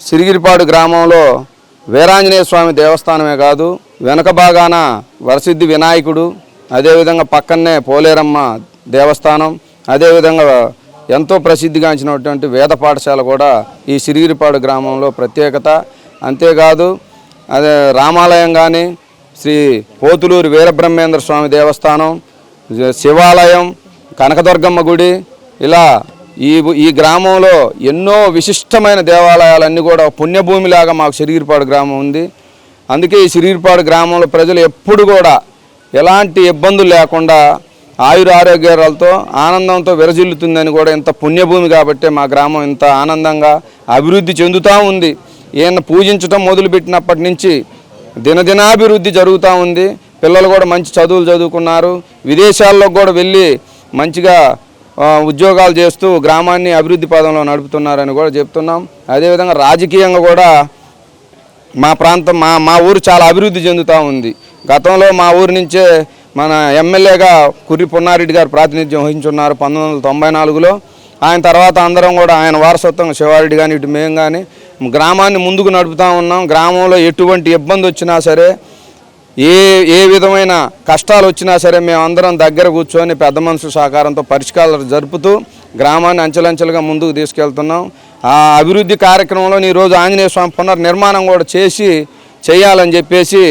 సిరిగిరిపాడు గ్రామంలో వీరాంజనేయ స్వామి దేవస్థానమే కాదు, వెనక భాగాన వరసిద్ధి వినాయకుడు, అదేవిధంగా పక్కనే పోలేరమ్మ దేవస్థానం, అదేవిధంగా ఎంతో ప్రసిద్ధిగాంచినటువంటి వేద పాఠశాల కూడా ఈ సిరిగిరిపాడు గ్రామంలో ప్రత్యేకత. అంతేకాదు అదే రామాలయం కానీ, శ్రీ పోతులూరు వీరబ్రహ్మేంద్ర స్వామి దేవస్థానం, శివాలయం, కనకదుర్గమ్మ గుడి, ఇలా ఈ గ్రామంలో ఎన్నో విశిష్టమైన దేవాలయాలన్నీ కూడా పుణ్యభూమిలాగా మాకు సిరిగిరిపాడు గ్రామం ఉంది. అందుకే ఈ సిరిగిరిపాడు గ్రామంలో ప్రజలు ఎప్పుడు కూడా ఎలాంటి ఇబ్బందులు లేకుండా ఆయురారోగ్యాలతో ఆనందంతో విరజిల్లుతుందని కూడా ఇంత పుణ్యభూమి కాబట్టే మా గ్రామం ఇంత ఆనందంగా అభివృద్ధి చెందుతూ ఉంది. ఈయన పూజించడం మొదలుపెట్టినప్పటి నుంచి దినదినాభివృద్ధి జరుగుతూ ఉంది. పిల్లలు కూడా మంచి చదువులు చదువుకున్నారు, విదేశాల్లో కూడా వెళ్ళి మంచిగా ఉద్యోగాలు చేస్తూ గ్రామాన్ని అభివృద్ధి పదంలో నడుపుతున్నారని కూడా చెప్తున్నాం. అదేవిధంగా రాజకీయంగా కూడా మా ప్రాంతం మా ఊరు చాలా అభివృద్ధి చెందుతూ ఉంది. గతంలో మా ఊరి నుంచే మన ఎమ్మెల్యేగా కుర్రి పున్నారెడ్డి గారు ప్రాతినిధ్యం వహించున్నారు 1994లో. ఆయన తర్వాత అందరం కూడా ఆయన వారసత్వంగా శివారెడ్డి కానీ ఇటు మేము కానీ గ్రామాన్ని ముందుకు నడుపుతూ ఉన్నాం. గ్రామంలో ఎటువంటి ఇబ్బంది వచ్చినా సరే, ఏ విధమైన కష్టాలు వచ్చినా సరే మేమందరం దగ్గర కూర్చొని పెద్ద మనుషుల సహకారంతో పరిష్కారాలు జరుపుతూ గ్రామాన్ని అంచెలంచెలుగా ముందుకు తీసుకెళ్తున్నాం. ఆ అభివృద్ధి కార్యక్రమంలో ఈరోజు ఆంజనేయ స్వామి పునర్నిర్మాణం కూడా చేయాలని చెప్పేసి